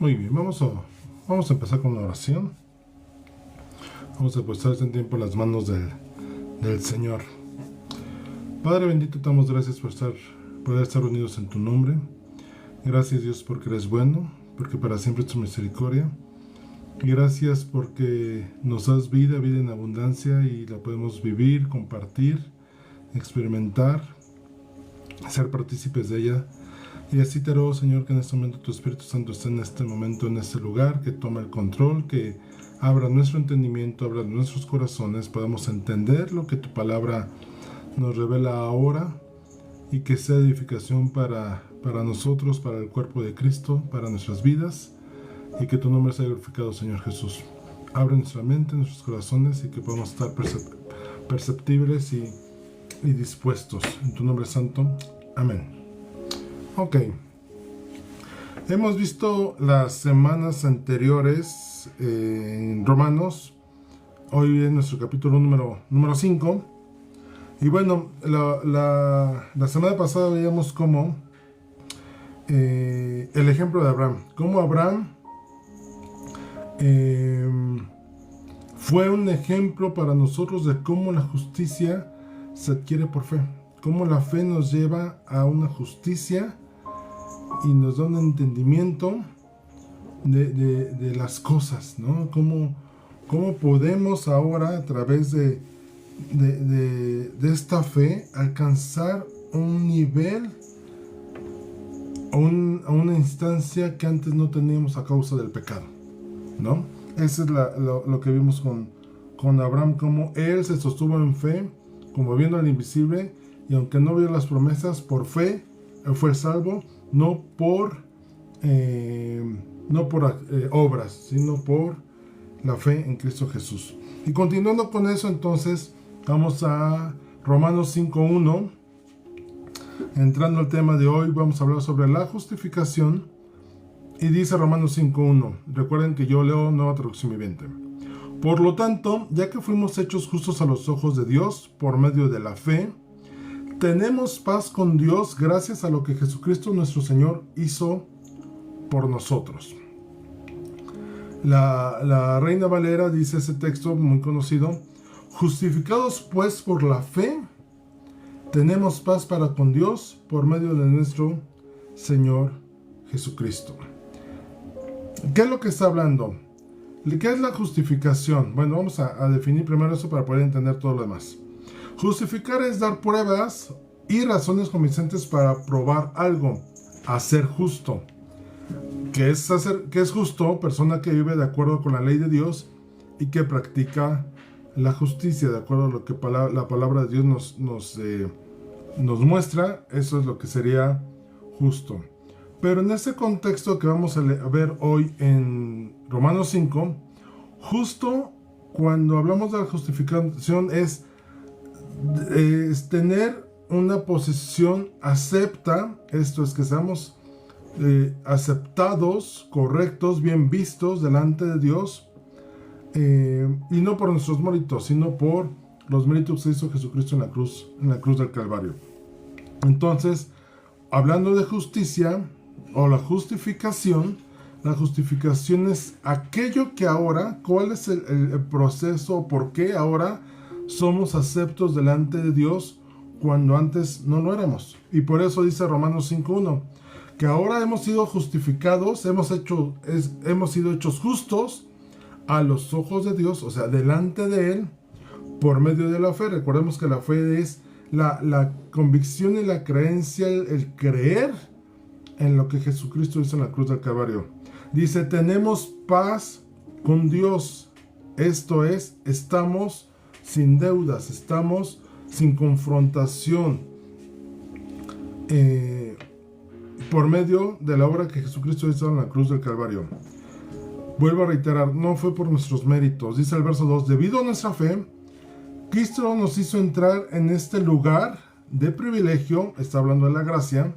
Muy bien, vamos a empezar con una oración. Vamos a depositar este tiempo en las manos del Señor. Padre bendito, te damos gracias por poder estar unidos en tu nombre. Gracias, Dios, porque eres bueno, porque para siempre es tu misericordia. Y gracias porque nos das vida en abundancia y la podemos vivir, compartir, experimentar, ser partícipes de ella. Y así te ruego, Señor, que en este momento tu Espíritu Santo esté en este momento, en este lugar, que tome el control, que abra nuestro entendimiento, abra nuestros corazones, podamos entender lo que tu palabra nos revela ahora y que sea edificación para nosotros, para el cuerpo de Cristo, para nuestras vidas, y que tu nombre sea glorificado, Señor Jesús. Abre nuestra mente, nuestros corazones, y que podamos estar perceptibles y dispuestos. En tu nombre santo. Amén. Ok. Hemos visto las semanas anteriores en Romanos. Hoy es nuestro capítulo número 5. Y bueno, la semana pasada veíamos cómo el ejemplo de Abraham. Cómo Abraham fue un ejemplo para nosotros de cómo la justicia se adquiere por fe. Cómo la fe nos lleva a una justicia y nos da un entendimiento de las cosas, ¿no? Cómo podemos ahora, a través de esta fe, alcanzar un nivel a una instancia que antes no teníamos a causa del pecado, ¿no? Eso es lo que vimos con Abraham, cómo él se sostuvo en fe, como viendo al invisible, y aunque no vio las promesas, por fe él fue salvo, no por obras, sino por la fe en Cristo Jesús. Y continuando con eso, entonces vamos a Romanos 5:1. Entrando al tema de hoy, vamos a hablar sobre la justificación. Y dice Romanos 5:1. Recuerden que yo leo Nueva Traducción Viviente. Por lo tanto, ya que fuimos hechos justos a los ojos de Dios por medio de la fe, tenemos paz con Dios gracias a lo que Jesucristo nuestro Señor hizo por nosotros. La Reina Valera dice ese texto muy conocido: justificados pues por la fe, tenemos paz para con Dios por medio de nuestro Señor Jesucristo. ¿Qué es lo que está hablando? ¿Qué es la justificación? Bueno, vamos a definir primero eso para poder entender todo lo demás. Justificar es dar pruebas y razones convincentes para probar algo, hacer justo. ¿Qué es justo? Persona que vive de acuerdo con la ley de Dios y que practica la justicia de acuerdo a lo que la palabra de Dios nos muestra. Eso es lo que sería justo. Pero en este contexto que vamos a ver hoy en Romanos 5, justo cuando hablamos de la justificación es tener una posición acepta, esto es que seamos aceptados, correctos, bien vistos delante de Dios, y no por nuestros méritos, sino por los méritos que hizo Jesucristo en la cruz del Calvario. Entonces, hablando de justicia o la justificación es aquello que ahora, ¿cuál es el proceso? ¿Por qué ahora somos aceptos delante de Dios cuando antes no lo éramos? Y por eso dice Romanos 5:1, que ahora hemos sido justificados, hemos sido hechos justos a los ojos de Dios, o sea, delante de Él, por medio de la fe. Recordemos que la fe es la convicción y la creencia, el creer en lo que Jesucristo hizo en la cruz del Calvario. Dice, tenemos paz con Dios. Esto es, estamos sin deudas, estamos sin confrontación, por medio de la obra que Jesucristo hizo en la cruz del Calvario. Vuelvo a reiterar, no fue por nuestros méritos. Dice el verso 2, debido a nuestra fe, Cristo nos hizo entrar en este lugar de privilegio, está hablando de la gracia,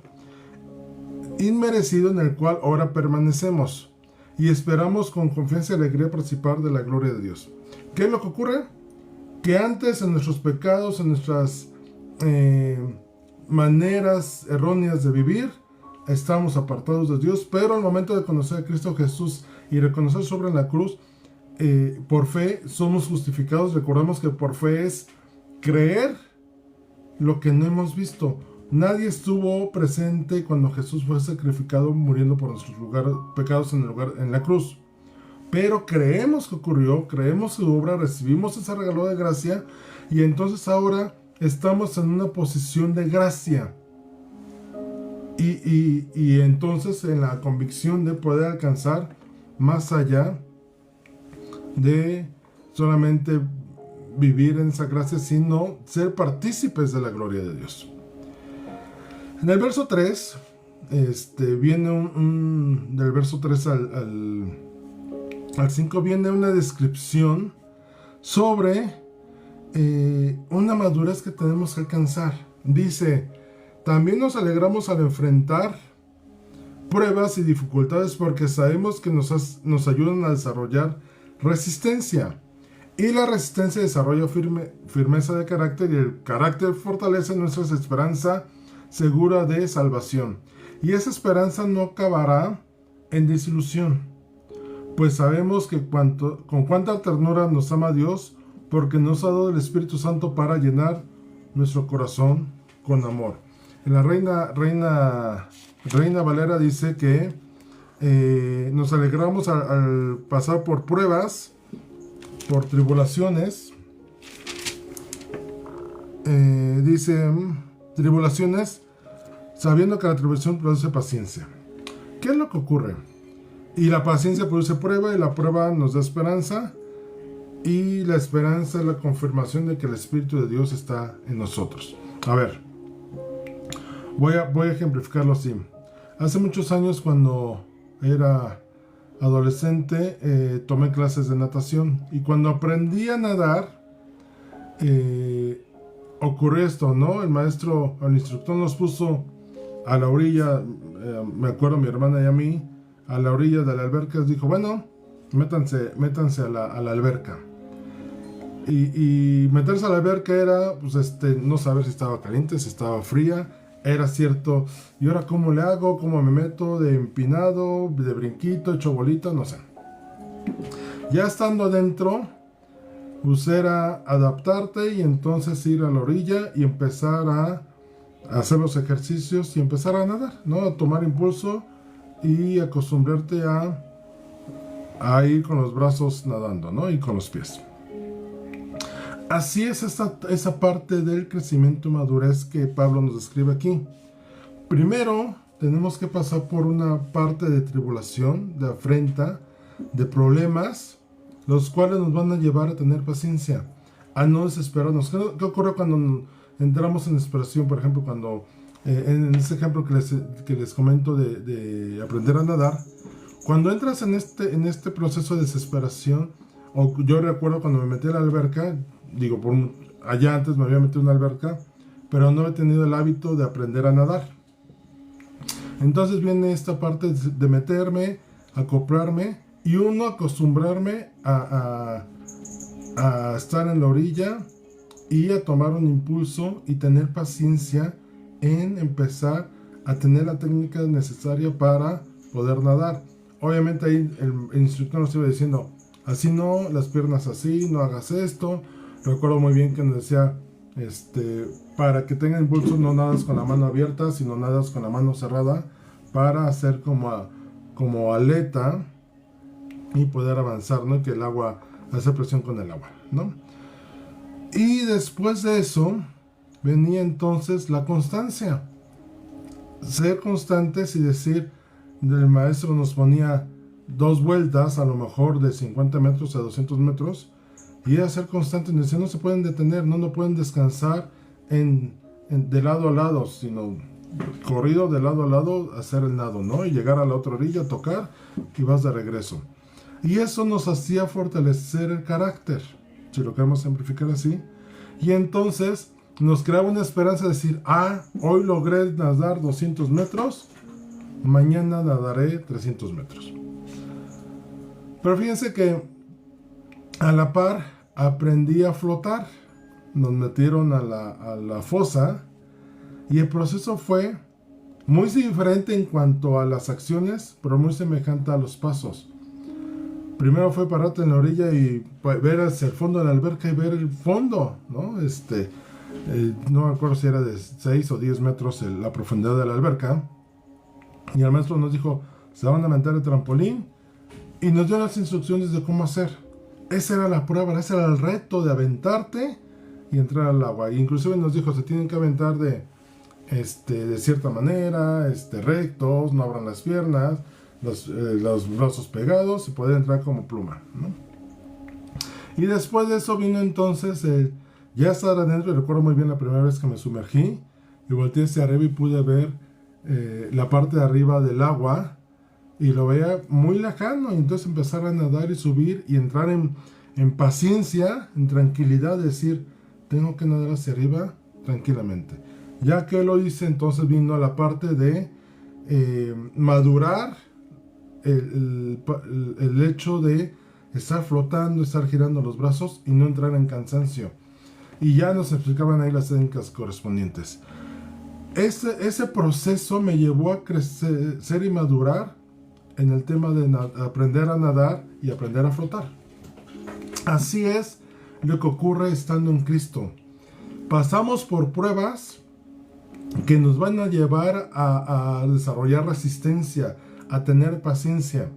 inmerecido, en el cual ahora permanecemos y esperamos con confianza y alegría participar de la gloria de Dios. ¿Qué es lo que ocurre? Que antes, en nuestros pecados, en nuestras maneras erróneas de vivir, estábamos apartados de Dios, pero al momento de conocer a Cristo Jesús y reconocer su obra en la cruz, por fe somos justificados. Recordemos que por fe es creer lo que no hemos visto. Nadie estuvo presente cuando Jesús fue sacrificado, muriendo por nuestros pecados en la cruz. Pero creemos que ocurrió, creemos su obra, recibimos ese regalo de gracia, y entonces ahora estamos en una posición de gracia. Y entonces en la convicción de poder alcanzar más allá de solamente vivir en esa gracia, sino ser partícipes de la gloria de Dios. En el verso 3, viene del verso 3 al 5, viene una descripción sobre una madurez que tenemos que alcanzar. Dice: también nos alegramos al enfrentar pruebas y dificultades, porque sabemos que nos ayudan a desarrollar resistencia. Y la resistencia desarrolla firmeza de carácter, y el carácter fortalece nuestra esperanza segura de salvación. Y esa esperanza no acabará en desilusión, pues sabemos que con cuánta ternura nos ama Dios, porque nos ha dado el Espíritu Santo para llenar nuestro corazón con amor. En la Reina Valera dice que nos alegramos al pasar por pruebas, por tribulaciones. Dice: tribulaciones, sabiendo que la tribulación produce paciencia. ¿Qué es lo que ocurre? Y la paciencia produce prueba, y la prueba nos da esperanza, y la esperanza es la confirmación de que el Espíritu de Dios está en nosotros. A ver, voy a ejemplificarlo así. Hace muchos años, cuando era adolescente, tomé clases de natación, y cuando aprendí a nadar, ocurrió esto, ¿no? El instructor nos puso a la orilla, me acuerdo, mi hermana y a mí, a la orilla de la alberca. Dijo: bueno, métanse a la alberca. Y meterse a la alberca era, pues, no saber si estaba caliente, si estaba fría. Era cierto, ¿y ahora cómo le hago? ¿Cómo me meto? ¿De empinado? ¿De brinquito? ¿Hecho bolita? No sé. Ya estando adentro, pues era adaptarte, y entonces ir a la orilla y empezar a hacer los ejercicios y empezar a nadar, ¿no? A tomar impulso y acostumbrarte a ir con los brazos nadando, ¿no? Y con los pies. Así es esa parte del crecimiento y madurez que Pablo nos describe aquí. Primero, tenemos que pasar por una parte de tribulación, de afrenta, de problemas, los cuales nos van a llevar a tener paciencia, a no desesperarnos. ¿Qué ocurre cuando entramos en desesperación? Por ejemplo, cuando en ese ejemplo que les comento de aprender a nadar, cuando entras en este proceso de desesperación, o yo recuerdo cuando me metí a la alberca, allá antes me había metido en una alberca, pero no he tenido el hábito de aprender a nadar. Entonces viene esta parte de meterme, acoplarme, y uno acostumbrarme a estar en la orilla y a tomar un impulso y tener paciencia en empezar a tener la técnica necesaria para poder nadar. Obviamente ahí el instructor nos iba diciendo: así no, las piernas así, no hagas esto. Recuerdo muy bien que nos decía, para que tenga impulso no nadas con la mano abierta, sino nadas con la mano cerrada, para hacer como aleta y poder avanzar, ¿no? Que el agua, hacer presión con el agua, ¿no? Y después de eso venía entonces la constancia. Ser constantes y decir, el maestro nos ponía 2 vueltas, a lo mejor de 50 metros a 200 metros, y a ser constantes. No se pueden detener, no pueden descansar de lado a lado, sino corrido de lado a lado, hacer el nado, ¿no? Y llegar a la otra orilla, tocar, y vas de regreso. Y eso nos hacía fortalecer el carácter, si lo queremos simplificar así. Y entonces nos creaba una esperanza de decir: hoy logré nadar 200 metros, mañana nadaré 300 metros. Pero fíjense que a la par aprendí a flotar. Nos metieron a la fosa, y el proceso fue Muy diferente en cuanto a las acciones, pero muy semejante a los pasos. Primero fue pararte en la orilla y ver hacia el fondo de la alberca y ver el fondo, ¿no? No me acuerdo si era de 6 o 10 metros la profundidad de la alberca. Y el maestro nos dijo, se van a aventar el trampolín y nos dio las instrucciones de cómo hacer. Esa era la prueba, ese era el reto de aventarte y entrar al agua. E inclusive nos dijo, se tienen que aventar de cierta manera, rectos, no abran las piernas, los brazos pegados y poder entrar como pluma, ¿no? Y después de eso vino entonces ya estar adentro. Y recuerdo muy bien la primera vez que me sumergí y volteé hacia arriba y pude ver la parte de arriba del agua y lo veía muy lejano, y entonces empezar a nadar y subir y entrar en paciencia, en tranquilidad, decir, tengo que nadar hacia arriba tranquilamente. Ya que lo hice, entonces vino la parte de madurar el hecho de estar flotando, estar girando los brazos y no entrar en cansancio. Y ya nos explicaban ahí las técnicas correspondientes. Ese proceso me llevó a crecer y madurar en el tema de aprender a nadar y aprender a flotar. Así es lo que ocurre estando en Cristo. Pasamos por pruebas que nos van a llevar a desarrollar resistencia, a tener paciencia.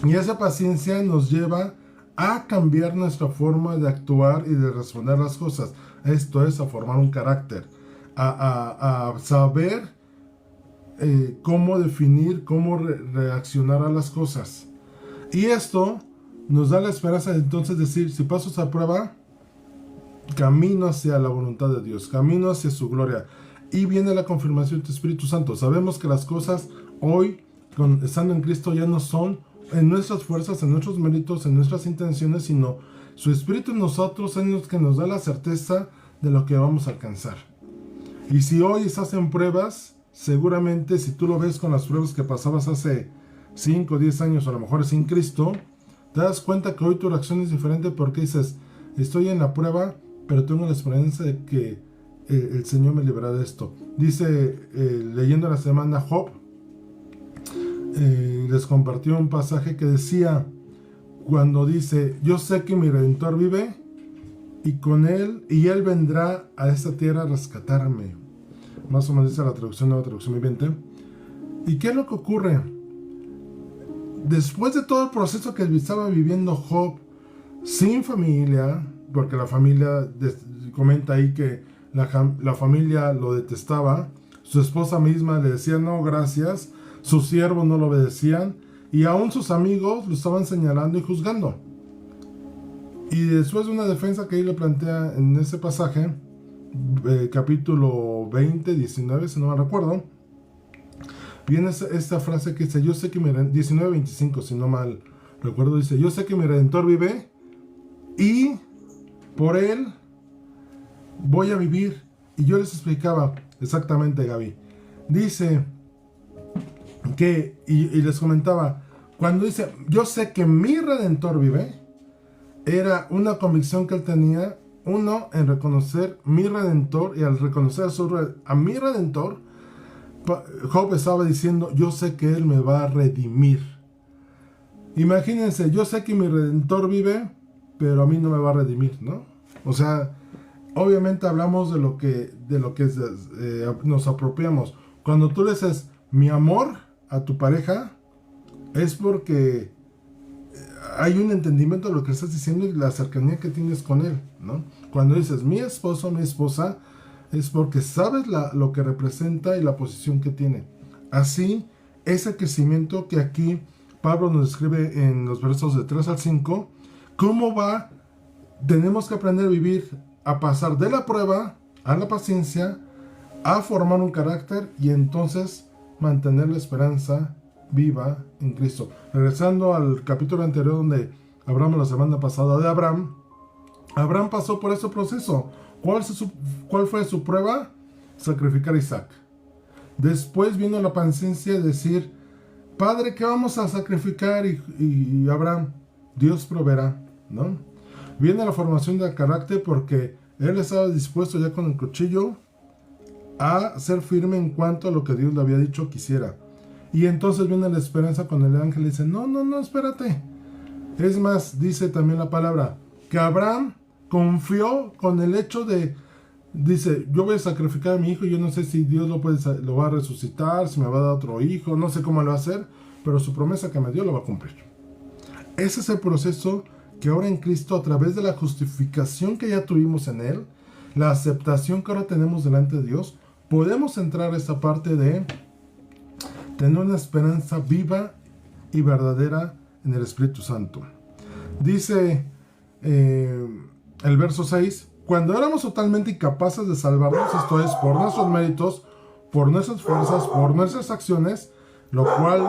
Y esa paciencia nos lleva a cambiar nuestra forma de actuar y de responder las cosas. Esto es, a formar un carácter, a saber cómo definir, cómo reaccionar a las cosas. Y esto nos da la esperanza de entonces decir, si paso esa prueba, camino hacia la voluntad de Dios, camino hacia su gloria. Y viene la confirmación del Espíritu Santo. Sabemos que las cosas hoy, estando en Cristo, ya no son en nuestras fuerzas, en nuestros méritos, en nuestras intenciones, sino su Espíritu en nosotros es el que nos da la certeza de lo que vamos a alcanzar. Y si hoy estás en pruebas, seguramente si tú lo ves con las pruebas que pasabas hace 5 o 10 años, o a lo mejor sin Cristo, te das cuenta que hoy tu reacción es diferente, porque dices, estoy en la prueba, pero tengo la esperanza de que el Señor me librará de esto. Dice, leyendo la semana Job, les compartió un pasaje que decía, cuando dice, yo sé que mi Redentor vive, y con él, y él vendrá a esta tierra a rescatarme. Más o menos dice la traducción, nueva traducción viviente. ¿Y qué es lo que ocurre? Después de todo el proceso que estaba viviendo Job, sin familia, porque la familia comenta ahí que la familia lo detestaba, su esposa misma le decía no gracias, sus siervos no lo obedecían, y aún sus amigos lo estaban señalando y juzgando. Y después de una defensa que él le plantea en ese pasaje, capítulo 20, 19, si no me recuerdo, viene esta frase que dice, yo sé que mi 19, 25, si no mal recuerdo, dice, yo sé que mi Redentor vive y por él voy a vivir. Y yo les explicaba exactamente, Gaby. Dice que, y les comentaba, cuando dice, yo sé que mi Redentor vive, era una convicción que él tenía, uno, en reconocer mi Redentor, y al reconocer a mi Redentor, Job estaba diciendo, yo sé que él me va a redimir. Imagínense, yo sé que mi Redentor vive, pero a mí no me va a redimir, ¿no? O sea, obviamente hablamos de lo que nos apropiamos. Cuando tú le dices mi amor a tu pareja, es porque hay un entendimiento de lo que estás diciendo y la cercanía que tienes con él, ¿no? Cuando dices mi esposo, mi esposa, es porque sabes lo que representa y la posición que tiene. Así, ese crecimiento que aquí Pablo nos describe en los versos de 3 al 5, ¿cómo va? Tenemos que aprender a vivir, a pasar de la prueba a la paciencia, a formar un carácter y entonces mantener la esperanza viva en Cristo. Regresando al capítulo anterior donde hablamos la semana pasada de Abraham, Abraham pasó por ese proceso. ¿Cuál fue su prueba? Sacrificar a Isaac. Después vino la paciencia de decir, Padre, ¿qué vamos a sacrificar? Y Abraham, Dios proveerá, ¿no? Viene la formación del carácter porque él estaba dispuesto ya con el cuchillo a ser firme en cuanto a lo que Dios le había dicho que hiciera. Y entonces viene la esperanza cuando el ángel dice, no, espérate. Es más, dice también la palabra, que Abraham confió con el hecho de, dice, yo voy a sacrificar a mi hijo, yo no sé si Dios lo va a resucitar, si me va a dar otro hijo, no sé cómo lo va a hacer, pero su promesa que me dio lo va a cumplir. Ese es el proceso que ahora en Cristo, a través de la justificación que ya tuvimos en Él, la aceptación que ahora tenemos delante de Dios, podemos entrar a esta parte de tener una esperanza viva y verdadera en el Espíritu Santo. Dice el verso 6, cuando éramos totalmente incapaces de salvarnos, esto es, por nuestros méritos, por nuestras fuerzas, por nuestras acciones, lo cual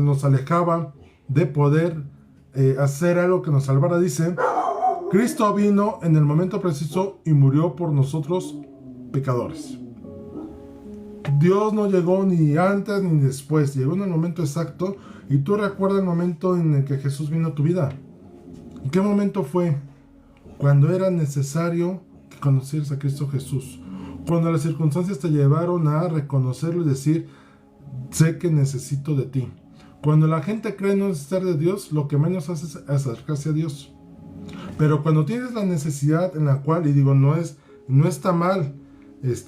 nos alejaba de poder hacer algo que nos salvara, dice, Cristo vino en el momento preciso y murió por nosotros pecadores. Dios no llegó ni antes ni después, llegó en el momento exacto. Y tú recuerdas el momento en el que Jesús vino a tu vida. ¿En qué momento fue? Cuando era necesario que conocieras a Cristo Jesús. Cuando las circunstancias te llevaron a reconocerlo y decir, sé que necesito de ti. Cuando la gente cree no necesitar de Dios, lo que menos hace es acercarse a Dios. Pero cuando tienes la necesidad en la cual, y digo, no está mal,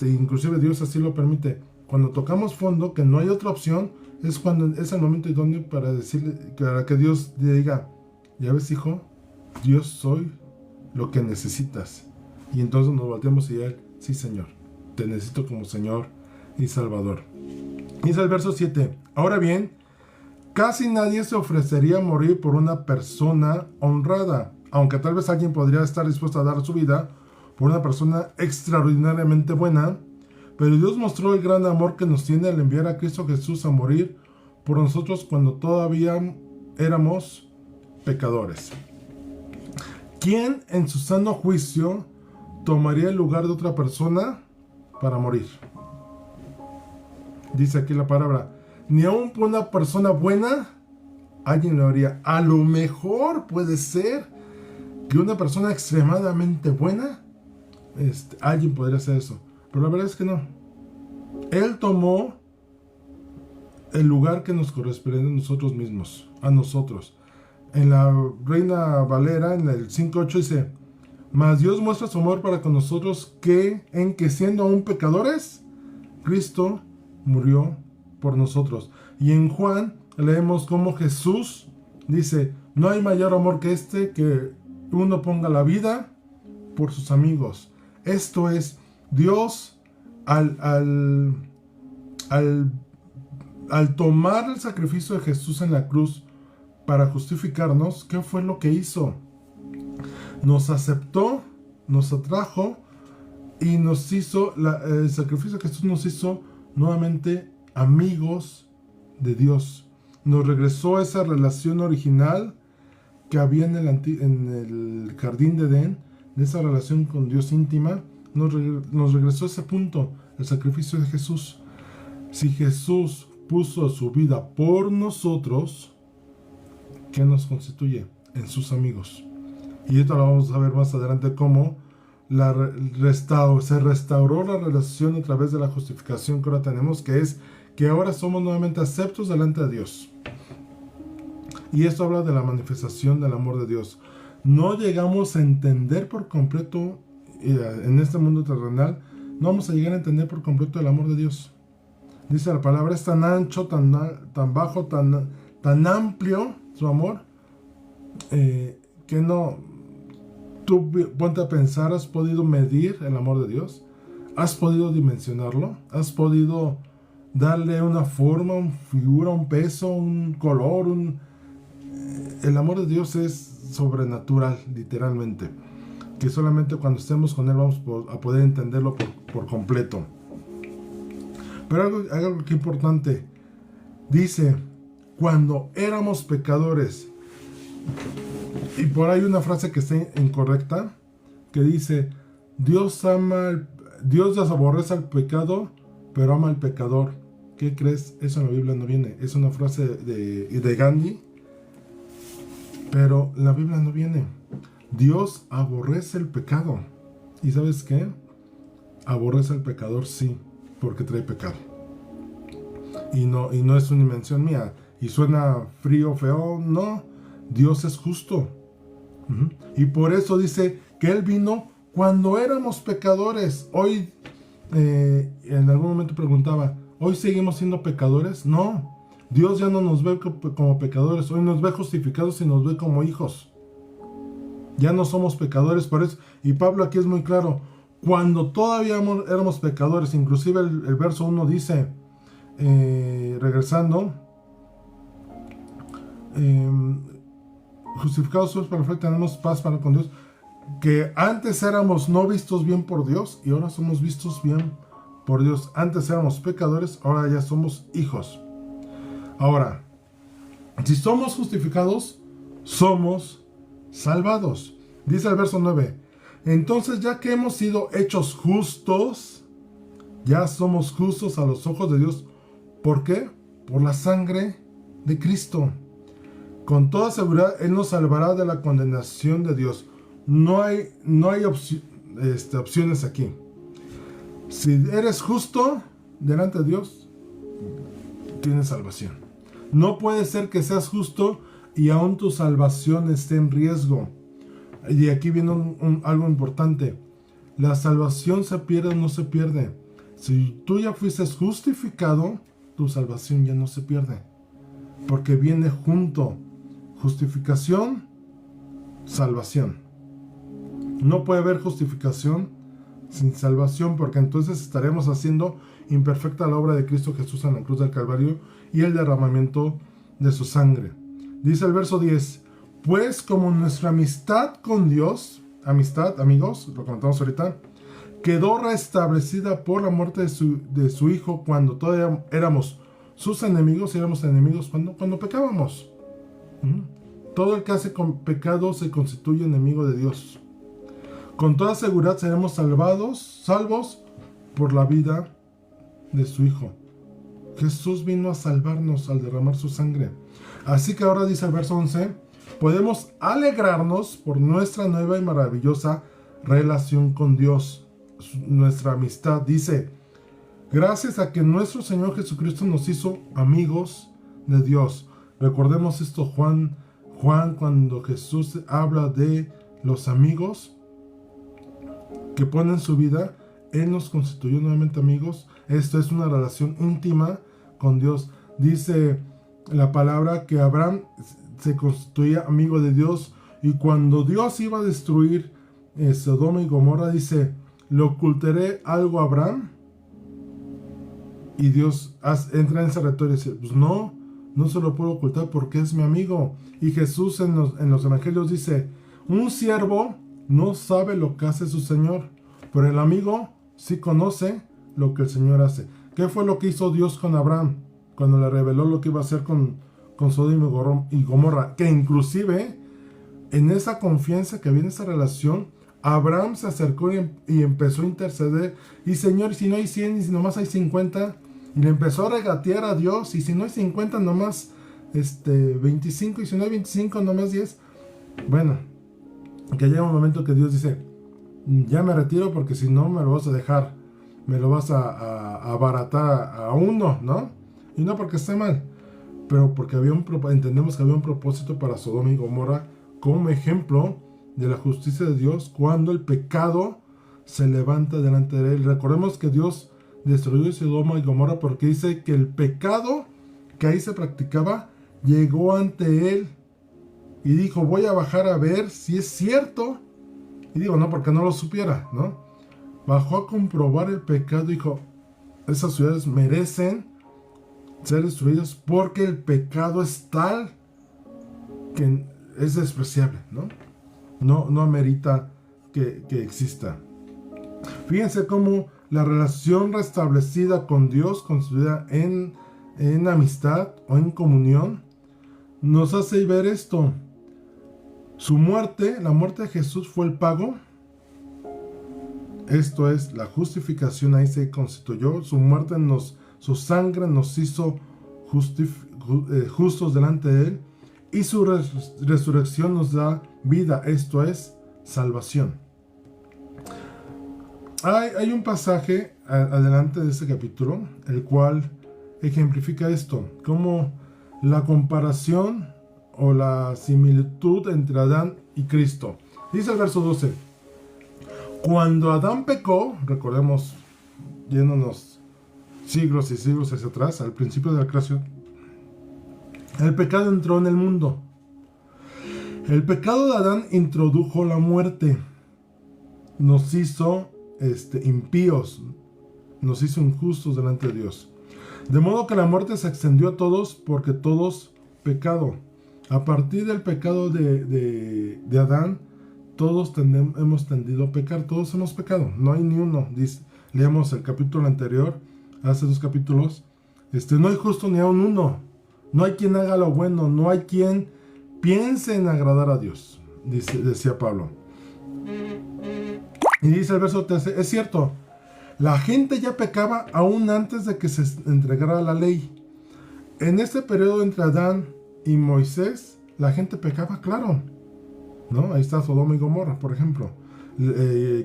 inclusive Dios así lo permite, cuando tocamos fondo, que no hay otra opción, es cuando es el momento idóneo para decirle, para que Dios le diga, ya ves, hijo, yo soy lo que necesitas. Y entonces nos volteamos y él, sí, Señor, te necesito como Señor y Salvador. Dice el verso 7, ahora bien, casi nadie se ofrecería a morir por una persona honrada, aunque tal vez alguien podría estar dispuesto a dar su vida por una persona extraordinariamente buena, pero Dios mostró el gran amor que nos tiene al enviar a Cristo Jesús a morir por nosotros cuando todavía éramos pecadores. ¿Quién en su sano juicio tomaría el lugar de otra persona para morir? Dice aquí la palabra, ni aun por una persona buena alguien lo haría. A lo mejor puede ser que una persona extremadamente buena, alguien podría hacer eso, pero la verdad es que no. Él tomó el lugar que nos corresponde a nosotros mismos, a nosotros. En la Reina Valera, en el 5.8 dice, mas Dios muestra su amor para con nosotros en que siendo aún pecadores, Cristo murió por nosotros. Y en Juan leemos cómo Jesús dice, no hay mayor amor que que uno ponga la vida por sus amigos. Esto es, Dios al tomar el sacrificio de Jesús en la cruz para justificarnos, ¿qué fue lo que hizo? Nos aceptó, nos atrajo y nos hizo, el sacrificio de Jesús nos hizo nuevamente amigos de Dios. Nos regresó esa relación original que había en el jardín de Edén, de esa relación con Dios íntima. Nos regresó a ese punto, el sacrificio de Jesús. Si Jesús puso su vida por nosotros, ¿qué nos constituye? En sus amigos. Y esto lo vamos a ver más adelante cómo se restauró la relación a través de la justificación que ahora tenemos, que es que ahora somos nuevamente aceptos delante de Dios. Y esto habla de la manifestación del amor de Dios. No llegamos a entender por completo en este mundo terrenal, no vamos a llegar a entender por completo el amor de Dios. Dice la palabra, es tan ancho, tan bajo, tan amplio su amor, que no, tú ponte a pensar, ¿has podido medir el amor de Dios? ¿Has podido dimensionarlo? ¿Has podido darle una forma, una figura, un peso, un color? El amor de Dios es sobrenatural, literalmente, que solamente cuando estemos con Él vamos a poder entenderlo por completo. Pero algo que es importante, dice, cuando éramos pecadores, y por ahí una frase que está incorrecta, que dice, Dios desaborrece al pecado, pero ama al pecador. ¿Qué crees? Eso en la Biblia no viene. Es una frase de Gandhi, pero en la Biblia no viene. Dios aborrece el pecado. ¿Y sabes qué? Aborrece al pecador, sí. porque trae pecado. Y no es una invención mía. Y suena frío, feo. No, Dios es justo. Y por eso dice que Él vino cuando éramos pecadores. Hoy, en algún momento preguntaba, ¿hoy seguimos siendo pecadores? No, Dios ya no nos ve como pecadores. Hoy nos ve justificados y nos ve como hijos. Ya no somos pecadores, por eso. Y Pablo aquí es muy claro. Cuando todavía éramos pecadores, inclusive el verso 1 dice, regresando, justificados somos para la fe, tenemos paz para con Dios, que antes éramos no vistos bien por Dios y ahora somos vistos bien por Dios. Antes éramos pecadores, ahora ya somos hijos. Ahora, si somos justificados, somos salvados. Dice el verso 9, entonces ya que hemos sido hechos justos, ya somos justos a los ojos de Dios. ¿Por qué? Por la sangre de Cristo. Con toda seguridad, Él nos salvará de la condenación de Dios. No hay opciones aquí. Si eres justo delante de Dios, tienes salvación. No puede ser que seas justo y aún tu salvación esté en riesgo. Y aquí viene algo importante. La salvación se pierde o no se pierde. Si tú ya fuiste justificado, tu salvación ya no se pierde. Porque viene junto. Justificación, salvación. No puede haber justificación sin salvación, porque entonces estaremos haciendo imperfecta la obra de Cristo Jesús en la cruz del Calvario y el derramamiento de su sangre. Dice el verso 10, pues como nuestra amistad con Dios, amistad, amigos, lo comentamos ahorita, quedó restablecida por la muerte de su Hijo cuando todavía éramos sus enemigos, éramos enemigos cuando pecábamos. Todo el que hace pecado se constituye enemigo de Dios. Con toda seguridad seremos salvos por la vida de su Hijo. Jesús vino a salvarnos al derramar su sangre. Así que ahora dice el verso 11, podemos alegrarnos por nuestra nueva y maravillosa relación con Dios. Nuestra amistad, dice, gracias a que nuestro Señor Jesucristo nos hizo amigos de Dios. Recordemos esto, Juan, cuando Jesús habla de los amigos que ponen su vida, Él nos constituyó nuevamente amigos. Esto es una relación íntima con Dios. Dice la palabra que Abraham se constituía amigo de Dios, y cuando Dios iba a destruir Sodoma y Gomorra, dice, ¿le ocultaré algo a Abraham? Y Dios entra en esa retórica y dice, pues no se lo puedo ocultar porque es mi amigo. Y Jesús en los evangelios dice, un siervo no sabe lo que hace su Señor, pero el amigo sí conoce lo que el Señor hace. ¿Qué fue lo que hizo Dios con Abraham cuando le reveló lo que iba a hacer con Sodoma y Gomorra? Que inclusive en esa confianza que había en esa relación, Abraham se acercó y empezó a interceder. Y Señor, si no hay 100 y si nomás hay 50, y le empezó a regatear a Dios, y si no hay 50 nomás 25, y si no hay 25 nomás 10. Bueno, que llega un momento que Dios dice, ya me retiro porque si no me lo vas a dejar, me lo vas a abaratar a uno, ¿no? Y no porque esté mal, pero porque entendemos que había un propósito para Sodoma y Gomorra como ejemplo de la justicia de Dios cuando el pecado se levanta delante de Él. Recordemos que Dios destruyó Sodoma y Gomorra porque dice que el pecado que ahí se practicaba llegó ante Él y dijo, voy a bajar a ver si es cierto. Y digo, no, porque no lo supiera, ¿no? Bajó a comprobar el pecado y dijo, esas ciudades merecen ser destruidas porque el pecado es tal que es despreciable, ¿no? No amerita que exista. Fíjense cómo la relación restablecida con Dios, construida en amistad o en comunión, nos hace ver esto. Su muerte, la muerte de Jesús fue el pago. Esto es la justificación, ahí se constituyó. Su muerte su sangre nos hizo justos delante de Él. Y su resurrección nos da vida, esto es salvación. Hay un pasaje adelante de este capítulo, el cual ejemplifica esto, como la comparación o la similitud entre Adán y Cristo. Dice el verso 12: cuando Adán pecó, recordemos, yéndonos siglos y siglos hacia atrás, al principio de la creación, el pecado entró en el mundo. El pecado de Adán introdujo la muerte, nos hizo impíos, nos hizo injustos delante de Dios. De modo que la muerte se extendió a todos porque todos pecado. A partir del pecado de Adán, todos hemos tendido a pecar, todos hemos pecado, no hay ni uno. Leamos el capítulo anterior, hace 2 capítulos, no hay justo ni aun uno, no hay quien haga lo bueno, no hay quien piense en agradar a Dios, decía Pablo. Y dice el verso 13, es cierto, la gente ya pecaba aún antes de que se entregara la ley. En este periodo entre Adán y Moisés, la gente pecaba, claro, ¿no? Ahí está Sodoma y Gomorra, por ejemplo.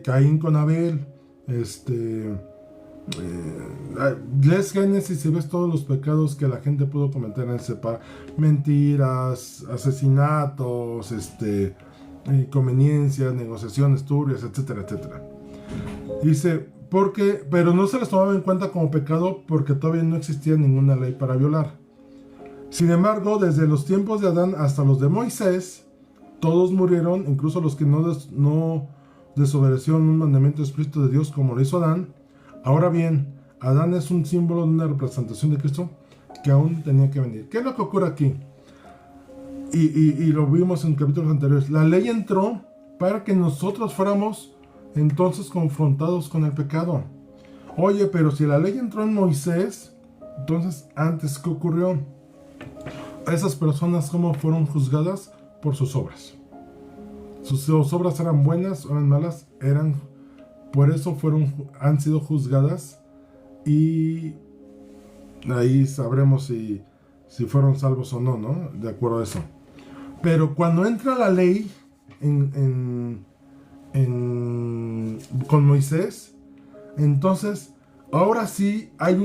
Caín con Abel, lees Génesis y ves todos los pecados que la gente pudo cometer en ese mentiras, asesinatos, conveniencias, negociaciones turbias, etcétera, etcétera. Dice, pero no se les tomaba en cuenta como pecado porque todavía no existía ninguna ley para violar. Sin embargo, desde los tiempos de Adán hasta los de Moisés, todos murieron, incluso los que no desobedecieron un mandamiento explícito de Dios como lo hizo Adán. Ahora bien, Adán es un símbolo de una representación de Cristo que aún tenía que venir. ¿Qué es lo que ocurre aquí? Y lo vimos en capítulos anteriores. La ley entró para que nosotros fuéramos entonces confrontados con el pecado. Oye, pero si la ley entró en Moisés, entonces antes, ¿qué ocurrió? Esas personas, ¿cómo fueron juzgadas? Por sus obras. Sus obras eran buenas o eran malas, por eso han sido juzgadas, y ahí sabremos si fueron salvos o no, ¿no? De acuerdo a eso. Pero cuando entra la ley con Moisés, entonces ahora sí hay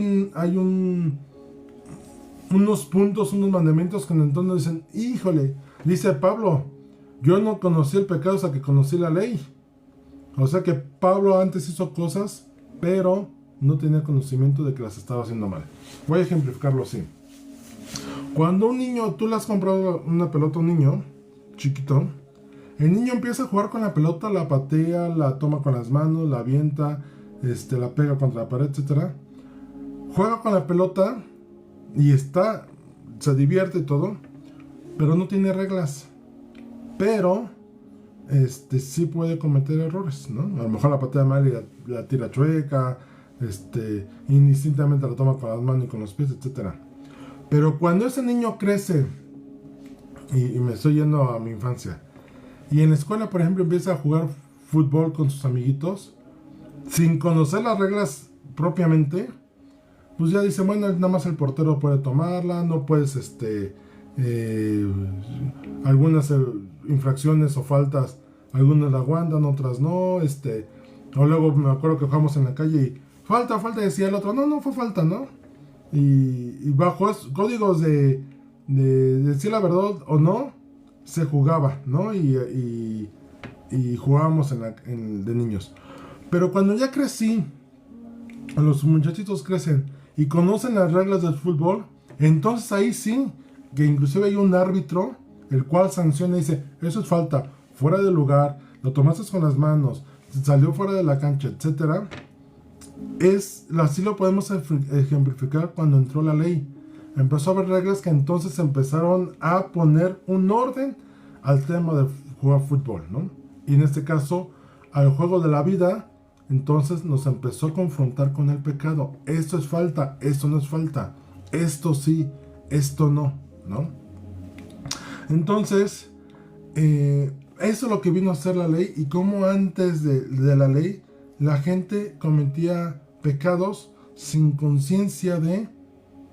unos puntos, unos mandamientos que entonces dicen, híjole, dice Pablo, yo no conocí el pecado hasta que conocí la ley. O sea que Pablo antes hizo cosas, pero no tenía conocimiento de que las estaba haciendo mal. Voy a ejemplificarlo así. Cuando un niño, tú le has comprado una pelota a un niño chiquito, el niño empieza a jugar con la pelota, la patea, la toma con las manos, la avienta, la pega contra la pared, etc. Juega con la pelota y se divierte y todo, pero no tiene reglas. Pero sí puede cometer errores, ¿no? A lo mejor la patea mal y la tira chueca, indistintamente la toma con las manos y con los pies, etc. Pero cuando ese niño crece, y me estoy yendo a mi infancia, y en la escuela, por ejemplo, empieza a jugar fútbol con sus amiguitos, sin conocer las reglas propiamente, pues ya dice, bueno, nada más el portero puede tomarla, no puedes, algunas infracciones o faltas, algunas la aguantan, otras no, o luego me acuerdo que jugamos en la calle y falta, decía el otro, no fue falta, ¿no? Y bajo códigos de decir la verdad o no, se jugaba, ¿no? Y jugábamos de niños. Pero cuando ya crecí, los muchachitos crecen y conocen las reglas del fútbol, entonces ahí sí, que inclusive hay un árbitro, el cual sanciona y dice, eso es falta, fuera de lugar, lo tomaste con las manos, salió fuera de la cancha, etc. Así lo podemos ejemplificar cuando entró la ley. Empezó a haber reglas que entonces empezaron a poner un orden al tema de jugar fútbol, ¿no? Y en este caso, al juego de la vida, entonces nos empezó a confrontar con el pecado. Esto es falta, esto no es falta, esto sí, esto no, ¿no? Entonces, eso es lo que vino a hacer la ley, y cómo antes de la ley la gente cometía pecados sin conciencia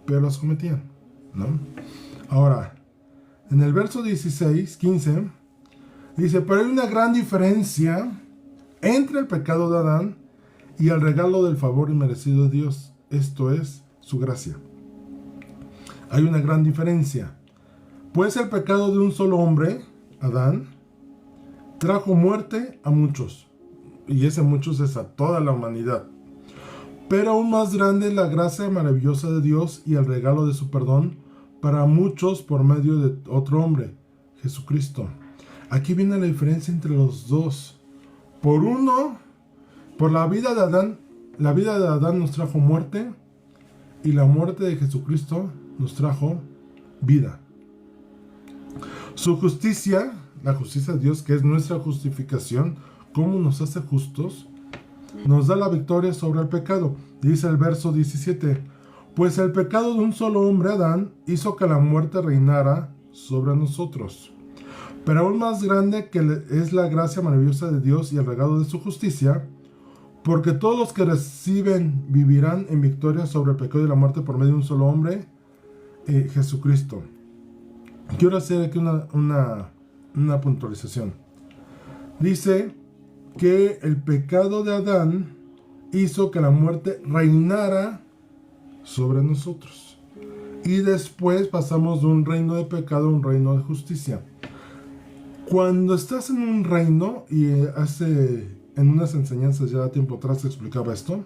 pero los cometían, ¿no? Ahora, en el verso 15, dice, pero hay una gran diferencia entre el pecado de Adán y el regalo del favor inmerecido de Dios, esto es, su gracia. Hay una gran diferencia, pues el pecado de un solo hombre, Adán, trajo muerte a muchos, y ese muchos es a toda la humanidad. Pero aún más grande es la gracia maravillosa de Dios y el regalo de su perdón para muchos por medio de otro hombre, Jesucristo. Aquí viene la diferencia entre los dos. Por la vida de Adán nos trajo muerte, y la muerte de Jesucristo nos trajo vida. Su justicia, la justicia de Dios, que es nuestra justificación, cómo nos hace justos, nos da la victoria sobre el pecado. Dice el verso 17, pues el pecado de un solo hombre, Adán, hizo que la muerte reinara sobre nosotros. Pero aún más grande que es la gracia maravillosa de Dios y el regalo de su justicia, porque todos los que reciben vivirán en victoria sobre el pecado y la muerte por medio de un solo hombre, Jesucristo. Quiero hacer aquí una puntualización. Dice que el pecado de Adán hizo que la muerte reinara sobre nosotros. Y después pasamos de un reino de pecado a un reino de justicia. Cuando estás en un reino, y en unas enseñanzas ya tiempo atrás te explicaba esto,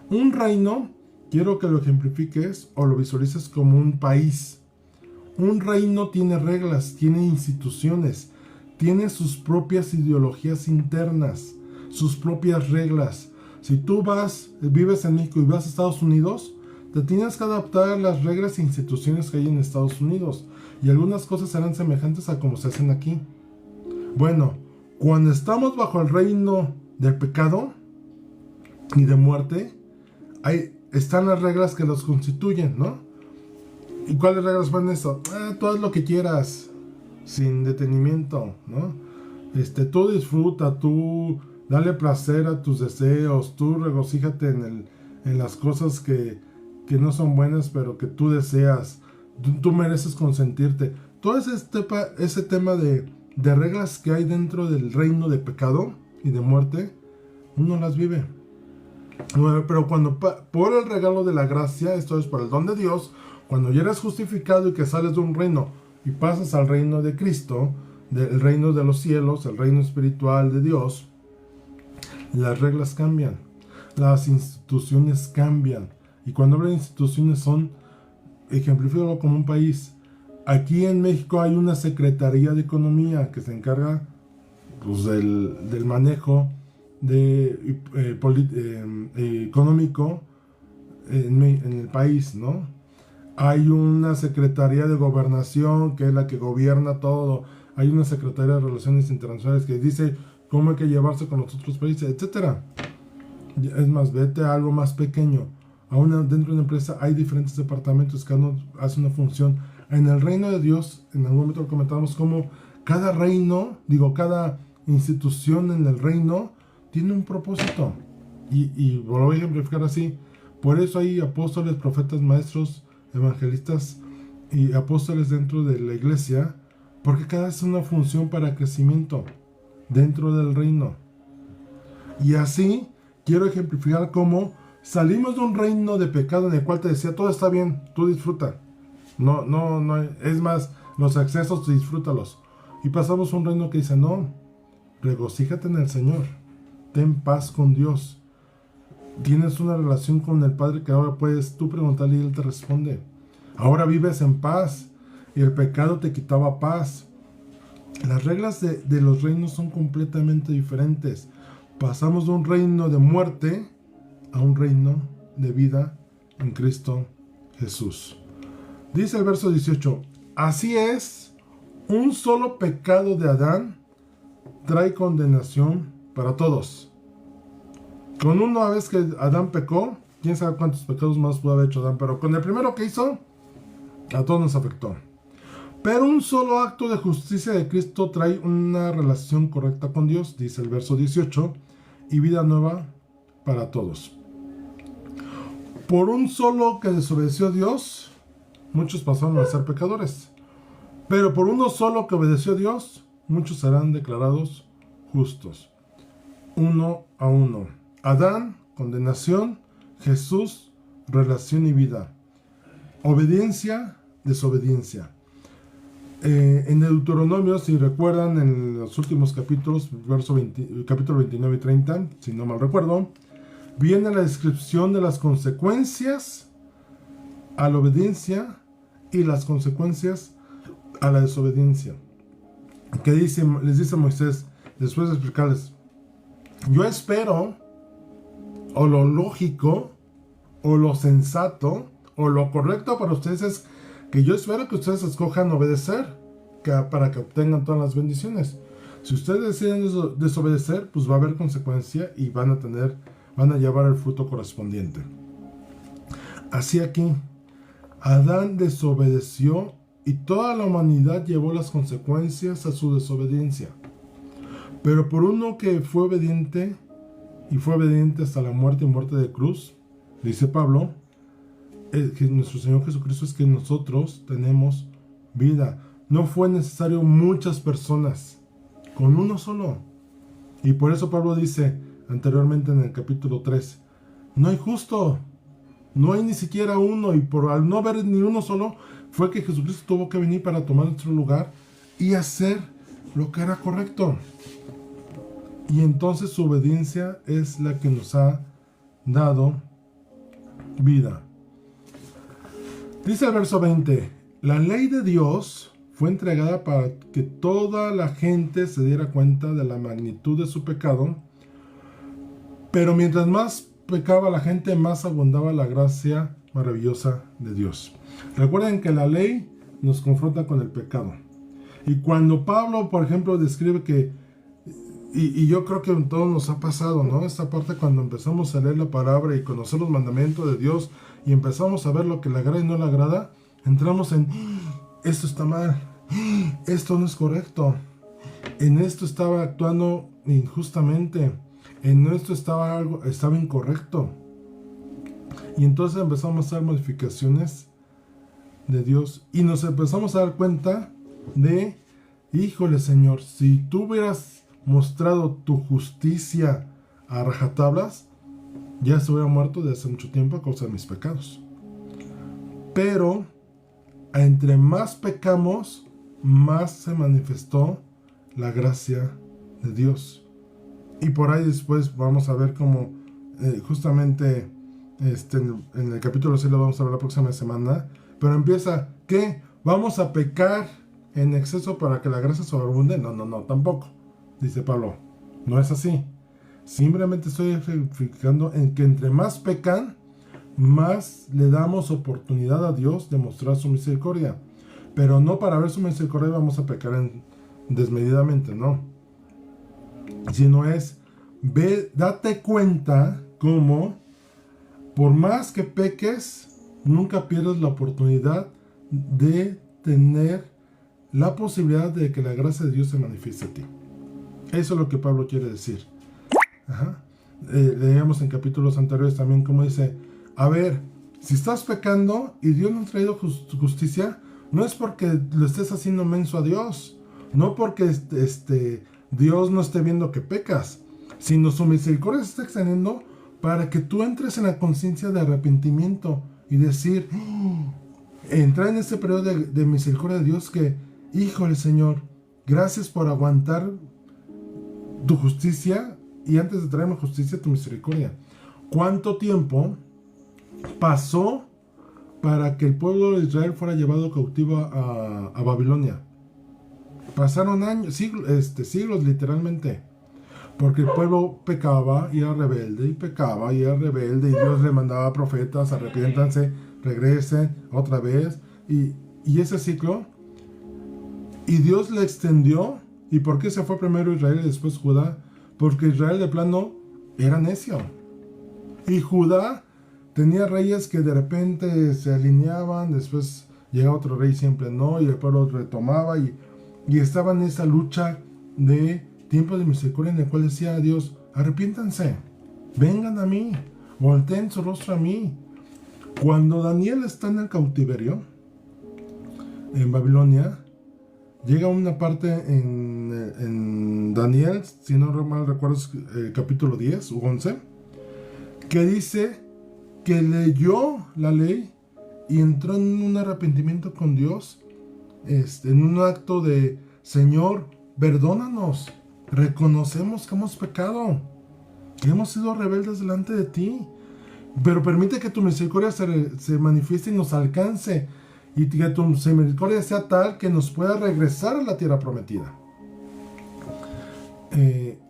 un reino, quiero que lo ejemplifiques o lo visualices como un país. Un reino tiene reglas, tiene instituciones, tiene sus propias ideologías internas, sus propias reglas. Si tú vives en México y vas a Estados Unidos, te tienes que adaptar a las reglas e instituciones que hay en Estados Unidos. Y algunas cosas serán semejantes a como se hacen aquí. Bueno, cuando estamos bajo el reino del pecado y de muerte, están las reglas que los constituyen, ¿no? ¿Y cuáles reglas van eso? Tú haz lo que quieras, sin detenimiento, ¿no? Tú disfruta, tú dale placer a tus deseos, tú regocíjate en las cosas que no son buenas, pero que tú deseas. Tú mereces consentirte. Todo ese tema de reglas que hay dentro del reino de pecado y de muerte, uno las vive. Pero cuando por el regalo de la gracia, esto es por el don de Dios, cuando ya eres justificado y que sales de un reino y pasas al reino de Cristo, del reino de los cielos, el reino espiritual de Dios, las reglas cambian, las instituciones cambian. Y cuando hablo de instituciones ejemplifícalo como un país. Aquí en México hay una Secretaría de Economía que se encarga pues, del manejo económico en el país, ¿no? Hay una Secretaría de Gobernación que es la que gobierna todo. Hay una Secretaría de Relaciones Internacionales que dice cómo hay que llevarse con los otros países, etc. Es más, vete a algo más pequeño. Aún dentro de una empresa hay diferentes departamentos que cada uno hace una función. En el reino de Dios, en algún momento lo comentamos, como cada cada institución en el reino tiene un propósito. Y lo voy a ejemplificar así. Por eso hay apóstoles, profetas, maestros, evangelistas y apóstoles dentro de la iglesia, porque cada vez es una función para crecimiento dentro del reino. Y así quiero ejemplificar cómo salimos de un reino de pecado en el cual te decía, todo está bien, tú disfruta. No, es más, los accesos disfrútalos. Y pasamos a un reino que dice, no, regocíjate en el Señor, ten paz con Dios. Tienes una relación con el Padre que ahora puedes tú preguntarle y Él te responde. Ahora vives en paz y el pecado te quitaba paz. Las reglas de los reinos son completamente diferentes. Pasamos de un reino de muerte a un reino de vida en Cristo Jesús. Dice el verso 18, así es, un solo pecado de Adán trae condenación para todos. Con una vez que Adán pecó, quién sabe cuántos pecados más pudo haber hecho Adán, pero con el primero que hizo, a todos nos afectó. Pero un solo acto de justicia de Cristo trae una relación correcta con Dios, dice el verso 18, y vida nueva para todos. Por un solo que desobedeció a Dios, muchos pasaron a ser pecadores. Pero por uno solo que obedeció a Dios, muchos serán declarados justos. Uno a uno. Adán condenación, Jesús, relación y vida. Obediencia, desobediencia. En Deuteronomio, si recuerdan, en los últimos capítulos, capítulo 29 y 30, si no mal recuerdo, viene la descripción de las consecuencias a la obediencia y las consecuencias a la desobediencia. Que les dice Moisés, después de explicarles, yo espero, o lo lógico, o lo sensato, o lo correcto para ustedes es que yo espero que ustedes escojan obedecer para que obtengan todas las bendiciones. Si ustedes deciden desobedecer, pues va a haber consecuencia y van a llevar el fruto correspondiente. Así aquí, Adán desobedeció y toda la humanidad llevó las consecuencias a su desobediencia. Pero por uno que fue obediente, y fue obediente hasta la muerte y muerte de cruz, dice Pablo, que nuestro Señor Jesucristo, es que nosotros tenemos vida. No fue necesario muchas personas, con uno solo. Y por eso Pablo dice anteriormente en el capítulo 3, no hay justo, no hay ni siquiera uno, y por al no haber ni uno solo, fue que Jesucristo tuvo que venir para tomar nuestro lugar y hacer lo que era correcto. Y entonces su obediencia es la que nos ha dado vida. Dice el verso 20, la ley de Dios fue entregada para que toda la gente se diera cuenta de la magnitud de su pecado, pero mientras más pecaba la gente, más abundaba la gracia maravillosa de Dios. Recuerden que la ley nos confronta con el pecado. Y cuando Pablo, por ejemplo, describe que, y yo creo que a todos nos ha pasado, ¿no? Esta parte cuando empezamos a leer la palabra y conocer los mandamientos de Dios y empezamos a ver lo que le agrada y no le agrada, entramos en, esto está mal, esto no es correcto, en esto estaba actuando injustamente, en esto estaba incorrecto. Y entonces empezamos a hacer modificaciones de Dios y nos empezamos a dar cuenta de, híjole Señor, si tú hubieras mostrado tu justicia a rajatablas, ya se hubiera muerto desde hace mucho tiempo a causa de mis pecados. Pero entre más pecamos, más se manifestó la gracia de Dios. Y por ahí después vamos a ver cómo justamente en el capítulo 6 lo vamos a ver la próxima semana, pero empieza, ¿qué? ¿Vamos a pecar en exceso para que la gracia sobreabunde? No, tampoco. Dice Pablo, no es así. Simplemente estoy explicando en que entre más pecan, más le damos oportunidad a Dios de mostrar su misericordia. Pero no para ver su misericordia vamos a pecar desmedidamente, no. Sino es, date cuenta cómo, por más que peques, nunca pierdes la oportunidad de tener la posibilidad de que la gracia de Dios se manifieste a ti. Eso es lo que Pablo quiere decir. Leíamos en capítulos anteriores también como dice, a ver, si estás pecando y Dios no ha traído justicia, no es porque lo estés haciendo menso a Dios, no porque Dios no esté viendo que pecas, sino su misericordia se está extendiendo para que tú entres en la conciencia de arrepentimiento y decir, entrar en este periodo de misericordia de Dios que, híjole Señor, gracias por aguantar tu justicia y antes de traerme justicia, tu misericordia. ¿Cuánto tiempo pasó para que el pueblo de Israel fuera llevado cautivo a Babilonia? Pasaron años, siglos literalmente, porque el pueblo pecaba y era rebelde, y pecaba y era rebelde, y Dios le mandaba profetas, arrepiéntanse, regresen otra vez, y ese ciclo, y Dios le extendió. ¿Y por qué se fue primero Israel y después Judá? Porque Israel de plano era necio. Y Judá tenía reyes que de repente se alineaban, después llegaba otro rey, siempre no, y el pueblo retomaba, y estaban en esa lucha de tiempo de misericordia en el cual decía a Dios, arrepiéntanse, vengan a mí, volteen su rostro a mí. Cuando Daniel está en el cautiverio, en Babilonia, llega una parte en Daniel, si no mal recuerdo, capítulo 10 u 11, que dice que leyó la ley y entró en un arrepentimiento con Dios, en un acto de: Señor, perdónanos, reconocemos que hemos pecado, que hemos sido rebeldes delante de ti, pero permite que tu misericordia se manifieste y nos alcance, y que tu misericordia sea tal que nos pueda regresar a la tierra prometida.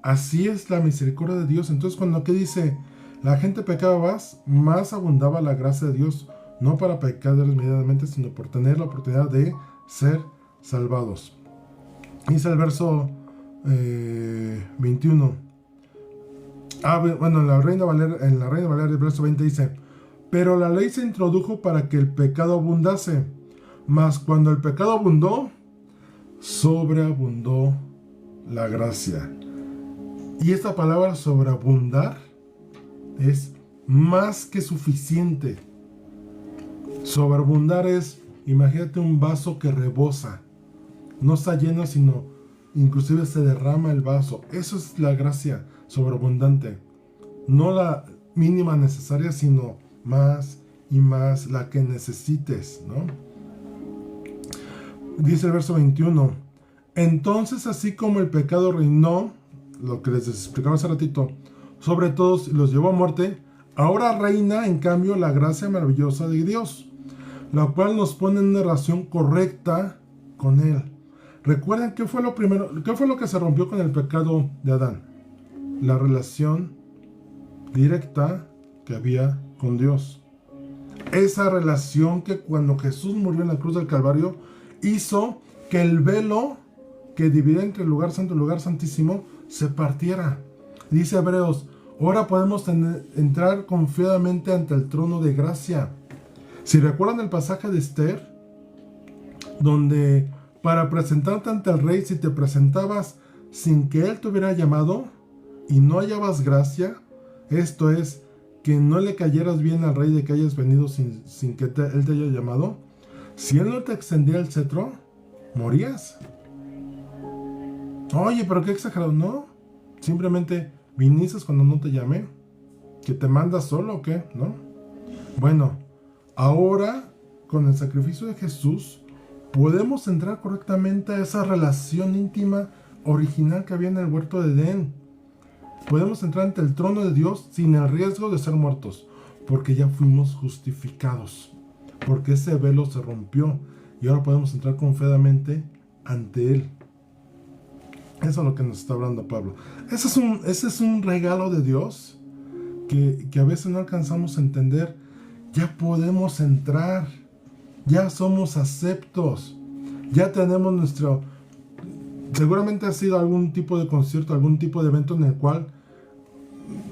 Así es la misericordia de Dios. Entonces, cuando aquí dice: la gente pecaba más abundaba la gracia de Dios, no para pecar desmedidamente, sino por tener la oportunidad de ser salvados. Dice el verso 21. Bueno, en la Reina Valera el verso 20 dice: pero la ley se introdujo para que el pecado abundase, mas cuando el pecado abundó, sobreabundó la gracia. Y esta palabra sobreabundar es más que suficiente. Sobreabundar es, imagínate un vaso que rebosa, no está lleno, sino inclusive se derrama el vaso. Eso es la gracia sobreabundante, no la mínima necesaria, sino más y más, la que necesites, ¿no? Dice el verso 21: entonces, así como el pecado reinó, lo que les explicaba hace ratito, sobre todos los llevó a muerte, ahora reina en cambio la gracia maravillosa de Dios, la cual nos pone en una relación correcta con Él. Recuerden qué fue lo que se rompió con el pecado de Adán: la relación directa que había con Dios. Esa relación que cuando Jesús murió en la cruz del Calvario hizo que el velo que divide entre el lugar santo y el lugar santísimo se partiera. Dice Hebreos: ahora podemos entrar confiadamente ante el trono de gracia. Si recuerdan el pasaje de Esther, donde para presentarte ante el rey, si te presentabas sin que él te hubiera llamado y no hallabas gracia, esto es, que no le cayeras bien al rey de que hayas venido sin que él te haya llamado, si él no te extendía el cetro, morías. Oye, pero qué exagerado. No, simplemente viniste cuando no te llamé. ¿Que te mandas solo o qué? ¿No? Bueno, ahora con el sacrificio de Jesús podemos entrar correctamente a esa relación íntima original que había en el huerto de Edén. Podemos entrar ante el trono de Dios sin el riesgo de ser muertos, porque ya fuimos justificados, porque ese velo se rompió y ahora podemos entrar confiadamente ante Él. Eso es lo que nos está hablando Pablo. Ese es un regalo de Dios que a veces no alcanzamos a entender. Ya podemos entrar, ya somos aceptos, ya tenemos nuestro... Seguramente ha sido algún tipo de concierto, algún tipo de evento en el cual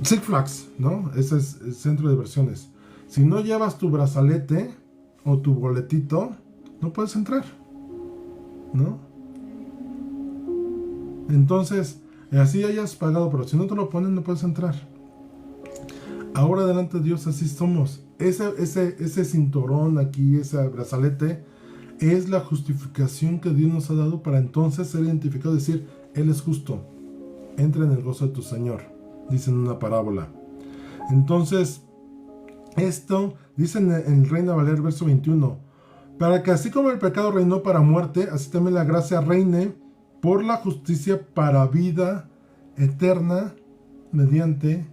Six Flags, ¿no? Ese es el centro de diversiones. Si no llevas tu brazalete o tu boletito, no puedes entrar, ¿no? Entonces, así hayas pagado, pero si no te lo ponen, no puedes entrar. Ahora delante de Dios así somos. Ese cinturón aquí, ese brazalete, es la justificación que Dios nos ha dado para entonces ser identificado y decir: Él es justo, entra en el gozo de tu Señor, dice en una parábola. Entonces, esto dice en el Reina Valera, verso 21: para que así como el pecado reinó para muerte, así también la gracia reine por la justicia para vida eterna mediante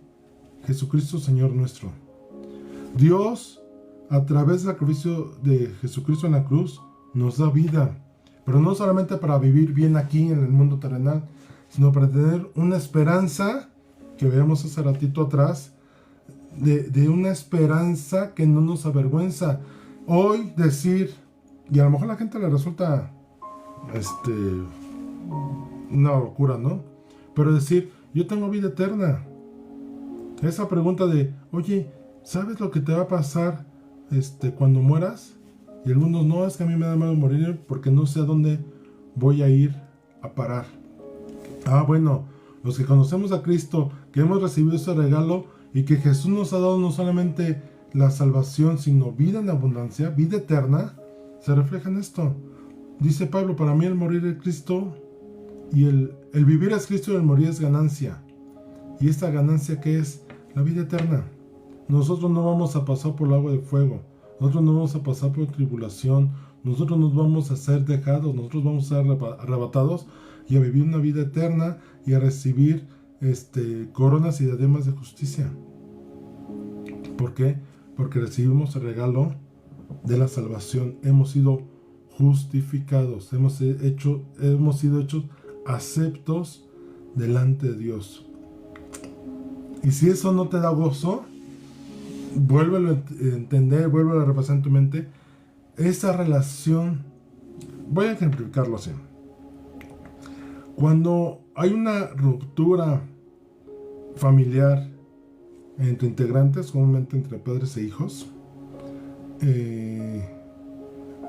Jesucristo Señor nuestro. Dios, a través del sacrificio de Jesucristo en la cruz, nos da vida, pero no solamente para vivir bien aquí en el mundo terrenal, sino para tener una esperanza que veíamos hace ratito atrás, de una esperanza que no nos avergüenza. Hoy decir, y a lo mejor a la gente le resulta una locura, ¿no? Pero decir: yo tengo vida eterna. Esa pregunta de: oye, ¿sabes lo que te va a pasar cuando mueras? Y algunos: no, es que a mí me da miedo morir porque no sé a dónde voy a ir a parar. Bueno, los que conocemos a Cristo, que hemos recibido ese regalo y que Jesús nos ha dado no solamente la salvación, sino vida en abundancia, vida eterna, se refleja en esto. Dice Pablo: para mí el morir es Cristo y el vivir es Cristo y el morir es ganancia. ¿Y esta ganancia qué es? La vida eterna. nosotros no vamos a pasar por el agua de fuego, nosotros no vamos a pasar por tribulación, nosotros nos vamos a ser dejados, nosotros vamos a ser arrebatados y a vivir una vida eterna y a recibir coronas y diademas de justicia. ¿Por qué? Porque recibimos el regalo de la salvación. Hemos sido justificados, hemos sido hechos aceptos delante de Dios. Y si eso no te da gozo, vuélvelo a entender, vuélvelo a repasar en tu mente. Esa relación, voy a ejemplificarlo así. Cuando hay una ruptura familiar entre integrantes, comúnmente entre padres e hijos,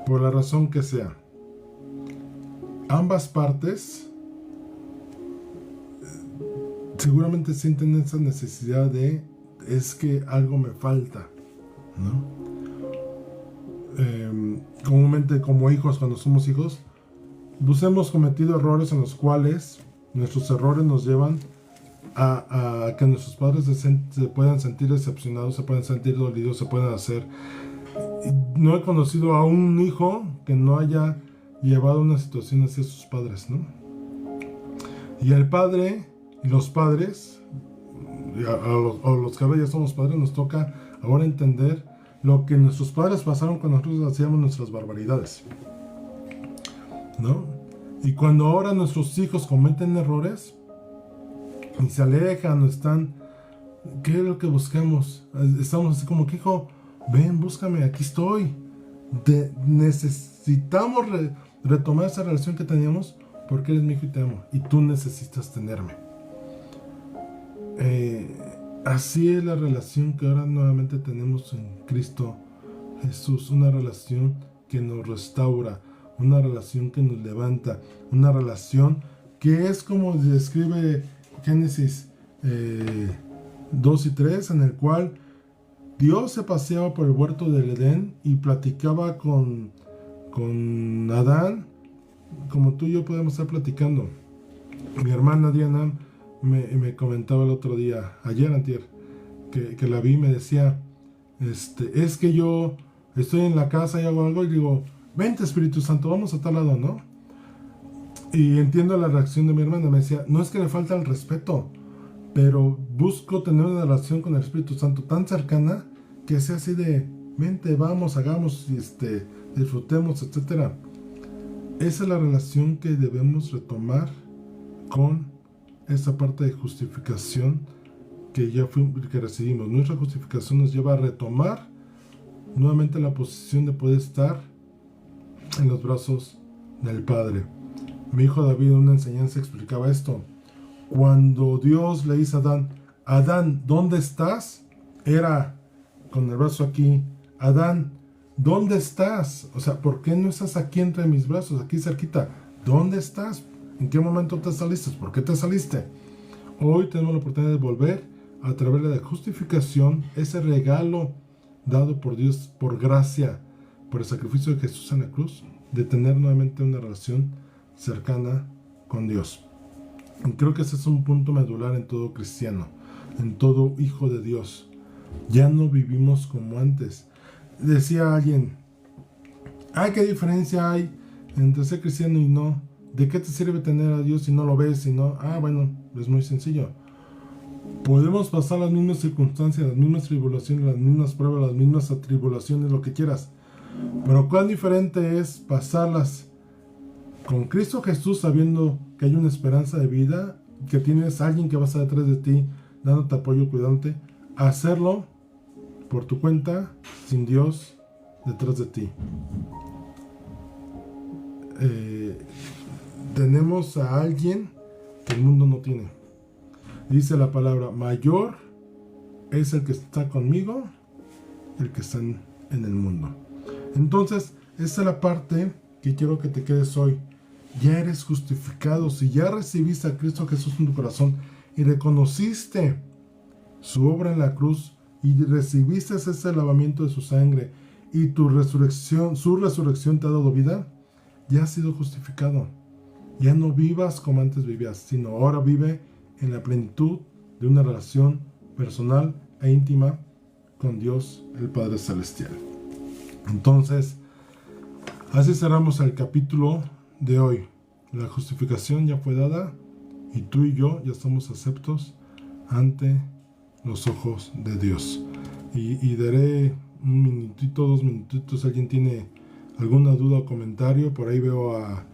por la razón que sea, ambas partes seguramente sienten esa necesidad de, es que algo me falta, ¿no? Comúnmente como hijos, cuando somos hijos, pues hemos cometido errores en los cuales nuestros errores nos llevan a que nuestros padres se puedan sentir decepcionados, se puedan sentir dolidos, se puedan hacer. No he conocido a un hijo que no haya llevado una situación hacia sus padres, ¿no? Y el padre y los padres, a los que ahora ya somos padres, nos toca ahora entender lo que nuestros padres pasaron cuando nosotros hacíamos nuestras barbaridades, ¿no? Y cuando ahora nuestros hijos cometen errores y se alejan o están, ¿qué es lo que buscamos? Estamos así como que, hijo, ven, búscame, aquí estoy. Necesitamos retomar esa relación que teníamos porque eres mi hijo y te amo. Y tú necesitas tenerme. Así es la relación que ahora nuevamente tenemos en Cristo Jesús. Una relación que nos restaura, una relación que nos levanta, una relación que es como describe Génesis 2 y 3, en el cual Dios se paseaba por el huerto del Edén y platicaba con Adán, como tú y yo podemos estar platicando. Mi hermana Diana me comentaba el otro día, ayer, antier, que la vi, me decía, es que yo estoy en la casa y hago algo y digo, vente Espíritu Santo, vamos a tal lado, ¿no? Y entiendo la reacción de mi hermana, me decía, no es que le falta el respeto, pero busco tener una relación con el Espíritu Santo tan cercana que sea así de, vente, vamos, hagamos, disfrutemos, etc. Esa es la relación que debemos retomar con esa parte de justificación que recibimos. Nuestra justificación nos lleva a retomar nuevamente la posición de poder estar en los brazos del Padre. Mi hijo David en una enseñanza explicaba esto. Cuando Dios le dice a Adán, Adán, ¿dónde estás? Era con el brazo aquí, Adán, ¿dónde estás? O sea, ¿por qué no estás aquí entre mis brazos, aquí cerquita? ¿Dónde estás? ¿En qué momento te saliste? ¿Por qué te saliste? Hoy tenemos la oportunidad de volver a través de la justificación, ese regalo dado por Dios por gracia, por el sacrificio de Jesús en la cruz, de tener nuevamente una relación cercana con Dios. Y creo que ese es un punto medular en todo cristiano, en todo hijo de Dios. Ya no vivimos como antes. Decía alguien, ¿qué diferencia hay entre ser cristiano y no? ¿De qué te sirve tener a Dios si no lo ves? Si no, bueno, es muy sencillo. Podemos pasar las mismas circunstancias, las mismas tribulaciones, las mismas pruebas, las mismas atribulaciones, lo que quieras. Pero cuán diferente es pasarlas con Cristo Jesús, sabiendo que hay una esperanza de vida, que tienes a alguien que va a estar detrás de ti, dándote apoyo, cuidándote, a hacerlo por tu cuenta, sin Dios detrás de ti. Tenemos a alguien que el mundo no tiene. Dice la palabra, mayor es el que está conmigo, el que está en el mundo. Entonces, esa es la parte que quiero que te quedes hoy. Ya eres justificado. Si ya recibiste a Cristo Jesús en tu corazón y reconociste su obra en la cruz y recibiste ese lavamiento de su sangre y su resurrección te ha dado vida, ya has sido justificado. Ya no vivas como antes vivías, sino ahora vive en la plenitud de una relación personal e íntima con Dios el Padre Celestial. Entonces, así cerramos el capítulo de hoy. La justificación ya fue dada y tú y yo ya somos aceptos ante los ojos de Dios. Y daré un minutito, 2 minutitos, si alguien tiene alguna duda o comentario. Por ahí veo a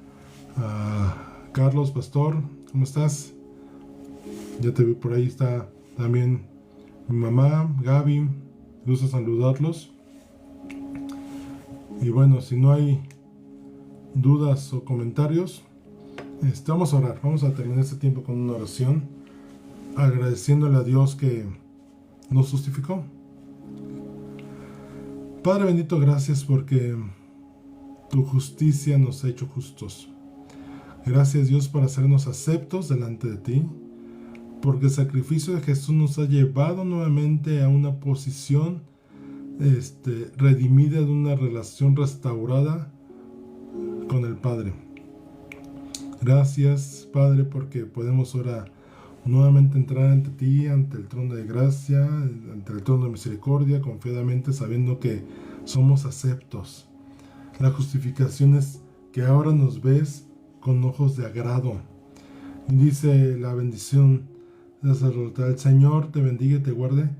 Carlos Pastor, ¿cómo estás? Ya te vi, por ahí está también mi mamá, Gaby, gusto saludarlos. Y bueno, si no hay dudas o comentarios, vamos a orar, vamos a terminar este tiempo con una oración, agradeciéndole a Dios que nos justificó. Padre bendito, gracias porque tu justicia nos ha hecho justos. Gracias Dios por hacernos aceptos delante de ti, porque el sacrificio de Jesús nos ha llevado nuevamente a una posición redimida, de una relación restaurada con el Padre. Gracias Padre porque podemos ahora nuevamente entrar ante ti, ante el trono de gracia, ante el trono de misericordia, confiadamente sabiendo que somos aceptos. La justificación es que ahora nos ves con ojos de agrado. Y dice la bendición sacerdotal: el Señor te bendiga y te guarde,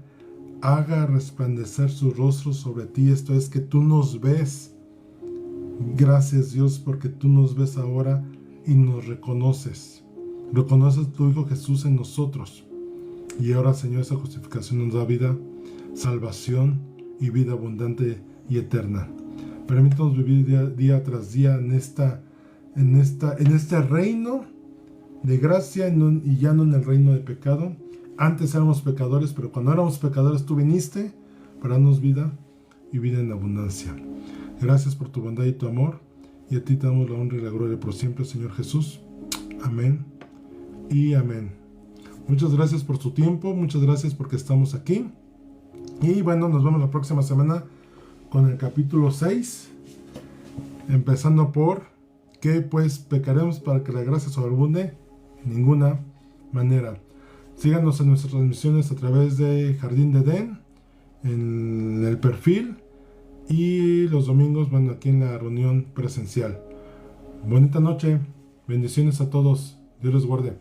haga resplandecer su rostro sobre ti. Esto es que tú nos ves. Gracias Dios porque tú nos ves ahora y nos reconoces. Reconoces a tu Hijo Jesús en nosotros. Y ahora, Señor, esa justificación nos da vida, salvación y vida abundante y eterna. Permítanos vivir día tras día en este reino de gracia y ya no en el reino de pecado. Antes éramos pecadores, pero cuando éramos pecadores tú viniste para darnos vida y vida en abundancia. Gracias por tu bondad y tu amor, y a ti te damos la honra y la gloria por siempre, Señor Jesús. Amén y amén. Muchas gracias por su tiempo, muchas gracias porque estamos aquí. Y bueno, nos vemos la próxima semana con el capítulo 6, empezando por ¿qué pues pecaremos para que la gracia sobreabunde? En ninguna manera. Síganos en nuestras transmisiones a través de Jardín de Edén, en el perfil, y los domingos, bueno, aquí en la reunión presencial. Bonita noche, bendiciones a todos, Dios les guarde.